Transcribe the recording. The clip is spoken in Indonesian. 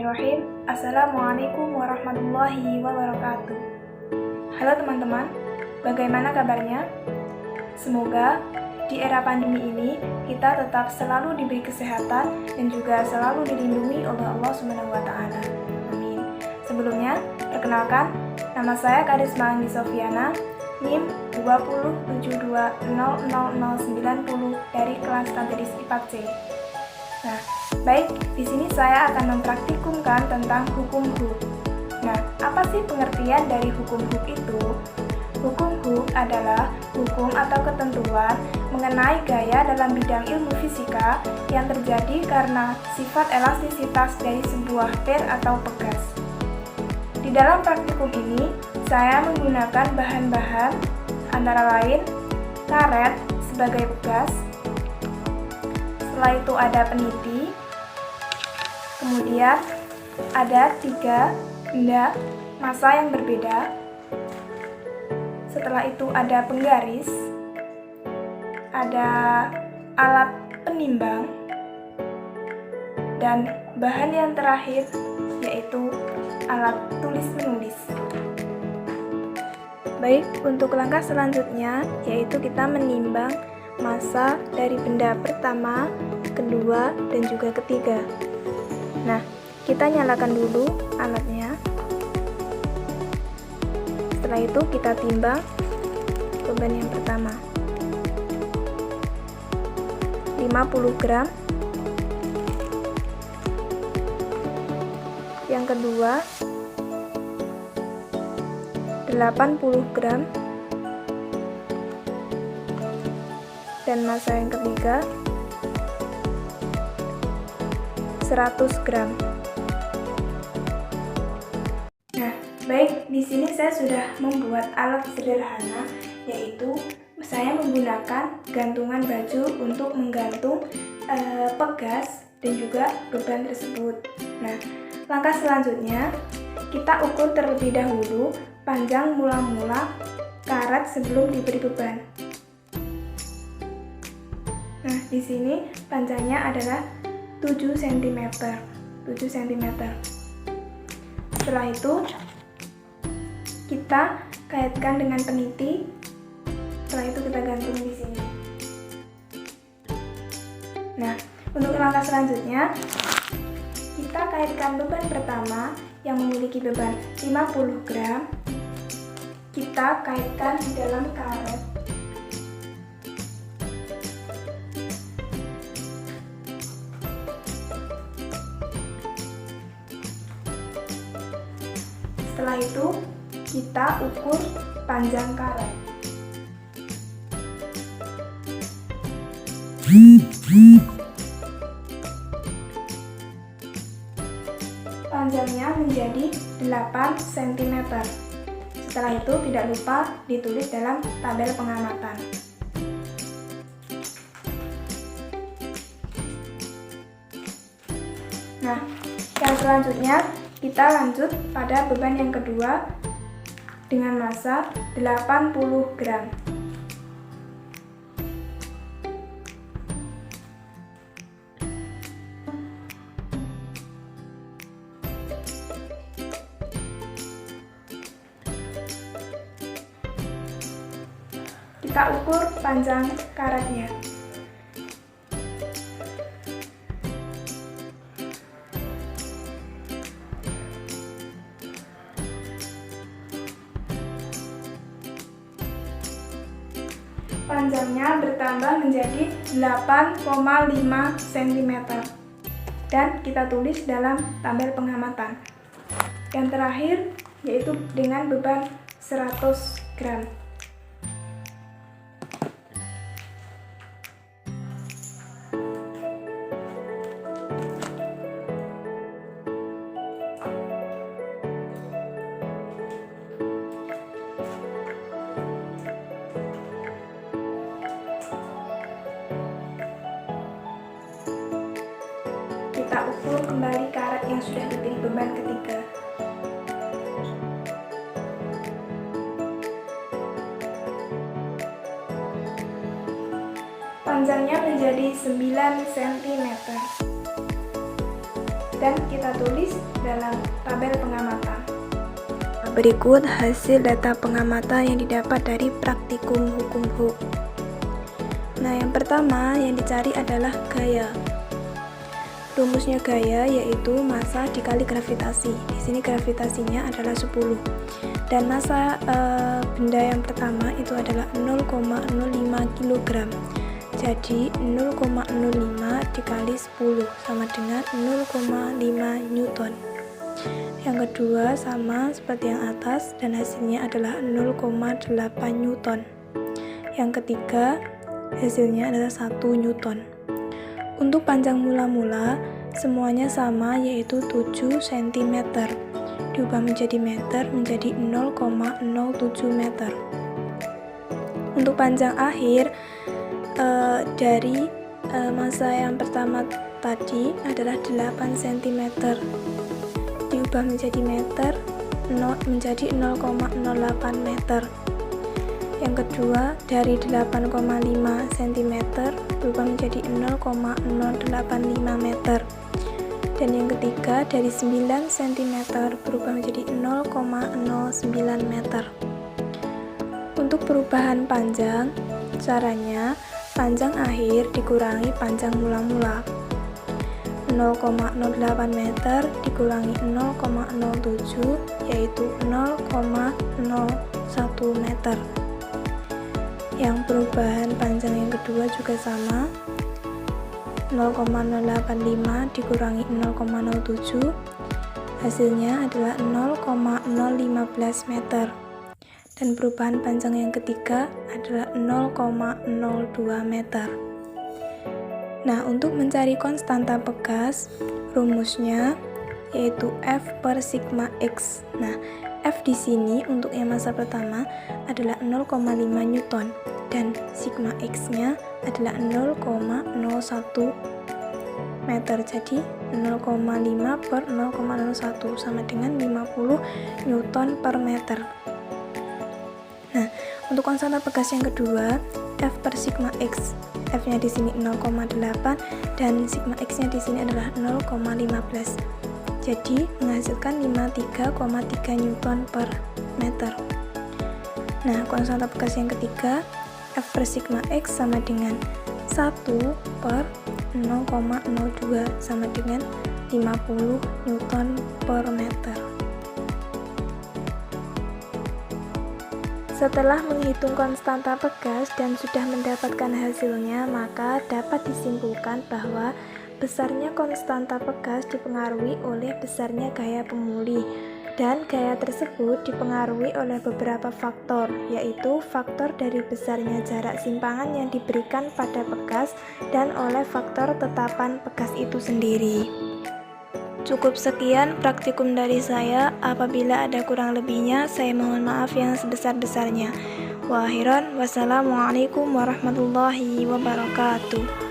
Bismillahirrahmanirrahim. Assalamualaikum warahmatullahi wabarakatuh. Halo teman-teman, bagaimana kabarnya? Semoga di era pandemi ini kita tetap selalu diberi kesehatan dan juga selalu dilindungi oleh Allah SWT. Amin. Sebelumnya, perkenalkan, nama saya Karisma Andi Sofiana, NIM 2072000090 dari kelas Strategis IPA C. Nah, baik, di sini saya akan mempraktikumkan tentang hukum HUK. Nah, apa sih pengertian dari hukum HUK itu? Hukum HUK adalah hukum atau ketentuan mengenai gaya dalam bidang ilmu fisika yang terjadi karena sifat elastisitas dari sebuah per atau pegas. Di dalam praktikum ini, saya menggunakan bahan-bahan antara lain karet sebagai pegas. Setelah itu ada peniti, kemudian ada 3 benda massa yang berbeda. Setelah itu ada penggaris, ada alat penimbang, dan bahan yang terakhir yaitu alat tulis-menulis. Baik, untuk langkah selanjutnya yaitu kita menimbang massa dari benda pertama, kedua, dan juga ketiga. Nah, kita nyalakan dulu alatnya. Setelah itu kita timbang beban yang pertama 50 gram, yang kedua 80 gram, dan massa yang ketiga 100 gram. Nah, baik, di sini saya sudah membuat alat sederhana, yaitu saya menggunakan gantungan baju untuk menggantung pegas dan juga beban tersebut. Nah, langkah selanjutnya kita ukur terlebih dahulu panjang mula-mula karet sebelum diberi beban. Nah, di sini panjangnya adalah 7 cm. Setelah itu, kita kaitkan dengan peniti. Setelah itu kita gantung di sini. Nah, untuk langkah selanjutnya, kita kaitkan beban pertama yang memiliki beban 50 gram. Kita kaitkan di dalam karet. Setelah itu, kita ukur panjang karet. Panjangnya menjadi 8 cm. Setelah itu, tidak lupa ditulis dalam tabel pengamatan. Nah, yang selanjutnya kita lanjut pada beban yang kedua dengan massa 80 gram. Kita ukur panjang karetnya. Panjangnya bertambah menjadi 8,5 cm dan kita tulis dalam tabel pengamatan. Yang terakhir yaitu dengan beban 100 gram. Kita ukur kembali karet yang sudah diberi beban ketiga. Panjangnya menjadi 9 cm. dan kita tulis dalam tabel pengamatan. Berikut hasil data pengamatan yang didapat dari praktikum hukum Hooke. Nah, yang pertama yang dicari adalah gaya. Rumusnya gaya yaitu massa dikali gravitasi. Di sini gravitasinya adalah 10. Dan massa benda yang pertama itu adalah 0,05 kg. Jadi 0,05 dikali 10 sama dengan 0,5 Newton. Yang kedua sama seperti yang atas dan hasilnya adalah 0,8 Newton. Yang ketiga hasilnya adalah 1 Newton. Untuk panjang mula-mula semuanya sama yaitu 7 cm. Diubah menjadi meter menjadi 0,07 meter. Untuk panjang akhir dari massa yang pertama tadi adalah 8 cm. Diubah menjadi meter menjadi 0,08 meter. Yang kedua dari 8,5 cm berubah menjadi 0,085 meter. Dan yang ketiga dari 9 cm berubah menjadi 0,09 meter. Untuk perubahan panjang, caranya panjang akhir dikurangi panjang mula-mula. 0,08 meter dikurangi 0,07 yaitu 0,01 meter. Yang perubahan panjang yang kedua juga sama, 0,085 dikurangi 0,07 hasilnya adalah 0,015 meter. Dan perubahan panjang yang ketiga adalah 0,02 meter. Nah, untuk mencari konstanta bekas, rumusnya yaitu F per sigma X. Nah, F di sini untuk yang massa pertama adalah 0,5 Newton dan sigma X-nya adalah 0,01 meter. Jadi 0,5 per 0,01 sama dengan 50 Newton per meter. Nah, untuk konstanta bekas yang kedua, F per sigma X. F-nya di sini 0,8 dan sigma X-nya di sini adalah 0,15. Jadi menghasilkan 53,3 Newton per meter. Nah, konstanta bekas yang ketiga, F per sigma X sama dengan 1 per 0,02 sama dengan 50 Newton per meter. Setelah menghitung konstanta bekas dan sudah mendapatkan hasilnya, maka dapat disimpulkan bahwa besarnya konstanta bekas dipengaruhi oleh besarnya gaya pemulih, dan gaya tersebut dipengaruhi oleh beberapa faktor, yaitu faktor dari besarnya jarak simpangan yang diberikan pada bekas dan oleh faktor tetapan bekas itu sendiri. Cukup sekian praktikum dari saya. Apabila ada kurang lebihnya, saya mohon maaf yang sebesar-besarnya. Wa akhiran, wassalamualaikum warahmatullahi wabarakatuh.